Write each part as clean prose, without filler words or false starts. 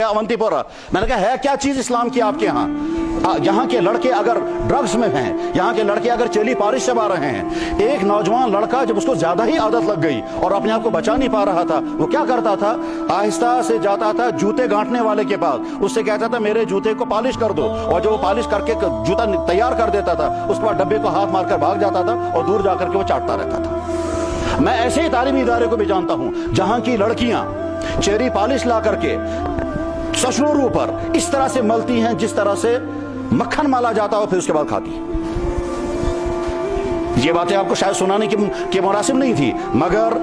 अवंतीपुरा। मैंने कहा है क्या चीज इस्लाम की आपके यहाँ? यहाँ के लड़के अगर ड्रग्स में हैं, यहाँ के लड़के अगर चेली पारिश से आ रहे हैं। एक नौजवान लड़का जब उसको ज्यादा ही आदत लग गई और अपने आप को बचा नहीं पा रहा था, वो क्या करता था, आहिस्ता से जाता था जूते गांठने वाले के पास, उससे कहता था मेरे जूते को पॉलिश कर दो, और जो वो पॉलिश करके जूता तैयार कर देता था, उसके बाद डब्बे को हाथ मारकर भाग जाता था और दूर जाकर के वो चाटता रहता था। मैं ऐसे ही तालीमी इदारे को भी जानता हूं जहां की लड़कियां चेरी पॉलिश ला करके ससुरों पर इस तरह से मलती हैं जिस तरह से मक्खन माला जाता हो, फिर उसके बाद खाती। ये बातें आपको शायद सुनाने की मुनासिब नहीं थी, मगर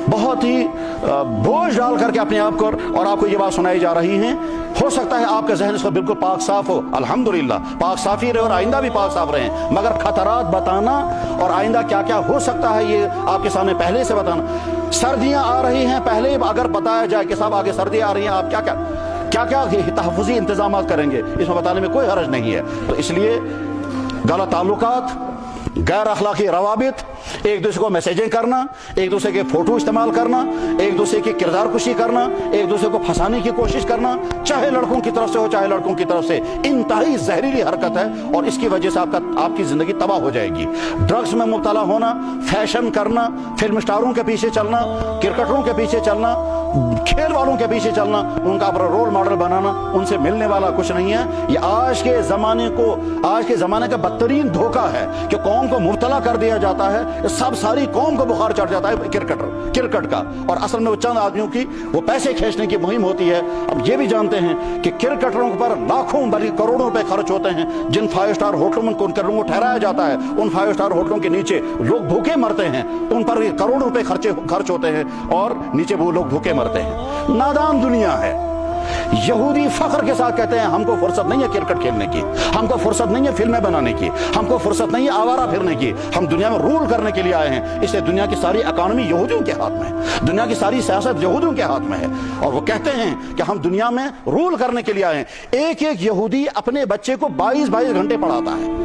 बहुत ही बोझ डाल करके अपने आप को और आपको ये बात सुनाई जा रही है। हो सकता है आपका जहन इसका बिल्कुल पाक साफ हो, अल्हम्दुलिल्लाह पाक साफ ही रहे और आइंदा भी पाक साफ रहे, मगर खतरात बताना और आइंदा क्या क्या हो सकता है ये आपके सामने पहले से बताना। सर्दियां आ रही हैं, पहले अगर बताया जाए कि साहब आगे सर्दियां आ रही हैं, आप क्या क्या तहफ़्फ़ुज़ी इंतजाम करेंगे, इसमें बताने में कोई हर्ज नहीं है। तो इसलिए गलत ताल्लुकात, गैर अखलाकी रवाबित, एक दूसरे को मैसेजिंग करना, एक दूसरे के फोटो इस्तेमाल करना, एक दूसरे की किरदार कुशी करना, एक दूसरे को फंसाने की कोशिश करना, चाहे लड़कों की तरफ से हो चाहे लड़कों की तरफ से, इंतहाई जहरीली हरकत है और इसकी वजह से आपकी जिंदगी तबाह हो जाएगी। ड्रग्स में मुब्तला होना, फैशन करना, फिल्म स्टारों के पीछे चलना, क्रिकेटरों के पीछे चलना, खेल वालों के पीछे चलना, उनका अपना रोल मॉडल बनाना, उनसे मिलने वाला कुछ नहीं है। ये आज के जमाने का बदतरीन धोखा है कि कौम को मुब्तला कर दिया जाता है, सारी कौम को बुखार चढ़ जाता है क्रिकेट का, और असल में वो चंद आदमियों की वो पैसे खींचने की मुहिम होती है। अब ये भी जानते हैं कि क्रिकेटरों पर लाखों बल्कि करोड़ों रुपए खर्च होते हैं, जिन 5 स्टार होटलों में क्रिकेटरों को ठहराया जाता है, उन 5 स्टार होटलों के नीचे लोग भूखे मरते हैं, उन पर करोड़ों रुपए खर्च होते हैं और नीचे वो लोग भूखे मरते हैं। नादान दुनिया है। यहूदी फख्र के साथ कहते हैं हमको फुर्सत नहीं है क्रिकेट खेलने की, हमको फुर्सत नहीं है फिल्में बनाने की, हमको फुर्सत नहीं है आवारा फिरने की, हम दुनिया में रूल करने के लिए आए हैं। इसलिए दुनिया की सारी इकॉनमी यहूदियों के हाथ में है, दुनिया की सारी सियासत यहूदियों के हाथ में है, और वो कहते हैं कि हम दुनिया में रूल करने के लिए आए हैं। एक यहूदी अपने बच्चे को 22-22 घंटे पढ़ाता है।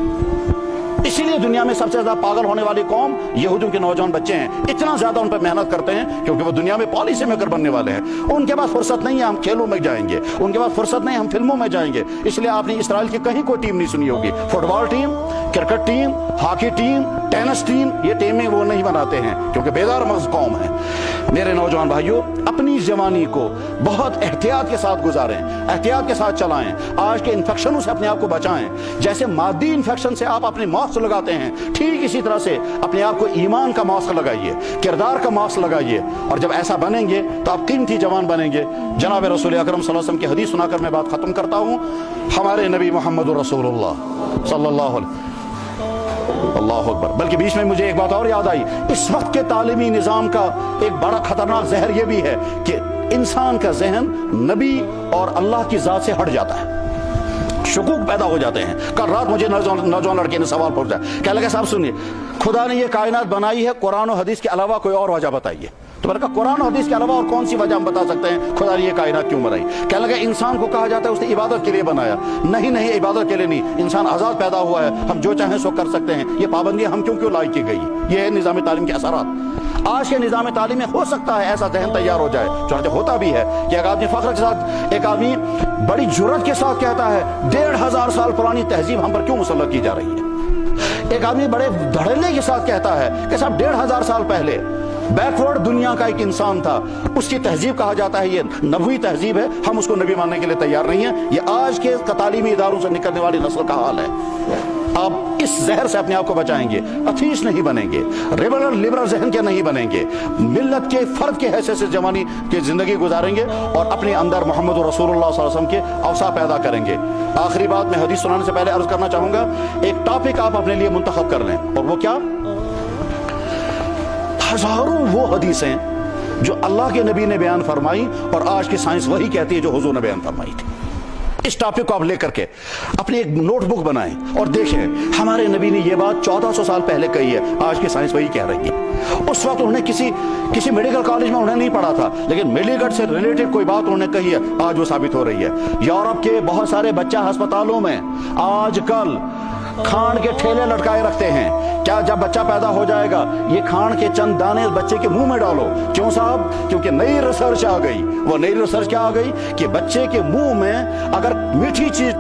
इसीलिए दुनिया में सबसे ज्यादा पागल होने वाली कौम यहूदियों के नौजवान बच्चे हैं। इतना ज्यादा उन पर मेहनत करते हैं क्योंकि वो दुनिया में पॉलिसी मेकर बनने वाले हैं। उनके पास फुर्सत नहीं है हम खेलों में जाएंगे, उनके पास फुर्सत नहीं हम फिल्मों में जाएंगे। इसलिए आपने इस्राइल की कहीं कोई टीम नहीं सुनी होगी, football team, cricket team, hockey team, tennis team, ये टीमें वो नहीं बनाते हैं क्योंकि बेदार मग़ज़ कौम है। मेरे नौजवान भाइयों, अपनी जवानी को बहुत एहतियात के साथ गुजारें, एहतियात के साथ चलाएं, आज के इन्फेक्शनों से अपने आप को बचाएं। जैसे मादी इन्फेक्शन से आप अपने मास्क लगाते हैं, ठीक इसी तरह से अपने आप को ईमान का मास्क लगाइए, किरदार का मास्क लगाइए, और जब ऐसा बनेंगे तो आप कीमती जवान बनेंगे। जनाब रसूल अकरम सल्लल्लाहु अलैहि वसल्लम की हदीस सुनाकर मैं बात खत्म करता हूँ। हमारे नबी मोहम्मद रसूलुल्लाह सल्लल्लाहु अलैहि अल्लाह अकबर। बल्कि बीच में मुझे एक बात और याद आई, इस वक्त के तालीमी निज़ाम का एक बड़ा खतरनाक जहर यह भी है कि इंसान का जहन नबी और अल्लाह की ज़ात से हट जाता है, शुकूक पैदा हो जाते हैं। कल रात मुझे नौजवान लड़के ने सवाल पूछा, क्या लगा साहब सुनिए, खुदा ने ये कायनात बनाई है, कुरान और हदीस के अलावा कोई और वजह बताइए। तो मैंने कहा कुरान और हदीस के अलावा और कौन सी वजह हम बता सकते हैं खुदा ने ये कायनात क्यों बनाई? क्या लगा इंसान को कहा जाता है उसने इबादत के लिए बनाया? नहीं, इबादत के लिए नहीं, इंसान आज़ाद पैदा हुआ है, हम जो चाहें सो कर सकते हैं। ये पाबंदियां हम क्यों लाई की गई? ये है निज़ाम तालीम के असरात। आज के निज़ाम तालीम में हो सकता है ऐसा जहन तैयार हो जाए, चुनांचे होता भी है कि एक आदमी फख्र के साथ, एक आदमी बड़ी जुर्रत के साथ कहता है 1500 साल पुरानी तहजीब हम पर क्यों मुसल्लत की जा रही है। एक आदमी बड़े धड़ल्ले के साथ कहता है कि साहब 1500 साल पहले बैकवर्ड दुनिया का एक इंसान था, उसकी तहजीब कहा जाता है ये नबवी तहजीब है, हम उसको नबी मानने के लिए तैयार नहीं है। ये आज के तालीमी इदारों से निकलने वाली नस्ल का हाल है। आप इस जहर से अपने आप को बचाएंगे, अथीस नहीं बनेंगे, लिबरल जहन के नहीं बनेंगे, मिल्लत के फर्द के हैसियत से जवानी की जिंदगी गुजारेंगे और अपने अंदर मोहम्मद रसूलुल्लाह सल्लल्लाहु अलैहि वसल्लम के अवसा पैदा करेंगे। आखिरी बात मैं हदीस सुनाने से पहले अर्ज करना चाहूंगा, एक टॉपिक आप अपने लिए मुंतखब कर लें, और वो क्या? हजारों वो हदीसें जो अल्लाह के नबी ने बयान फरमाई और आज की साइंस वही कहती है जो हुजूर ने बयान फरमाई थी। इस टॉपिक को आप लेकर के अपनी एक नोटबुक बनाएं और देखें हमारे नबी ने यह बात 1400 साल पहले कही है, आज की साइंस वही कह रही है। उस वक्त उन्होंने किसी मेडिकल कॉलेज में उन्हें नहीं पढ़ा था, लेकिन मेडिकल से रिलेटेड कोई बात उन्होंने कही है, आज वो साबित हो रही है। यूरोप के बहुत सारे बच्चा अस्पतालों में आजकल खांड के ठेले लटकाए रखते हैं क्या जब बच्चा पैदा हो जाएगा ये खांड के चंद दाने बच्चे के मुंह में डालो? क्यों साहब? क्योंकि नई रिसर्च आ गई। वो नई रिसर्च क्या आ गई कि बच्चे के मुंह में अगर मीठी चीज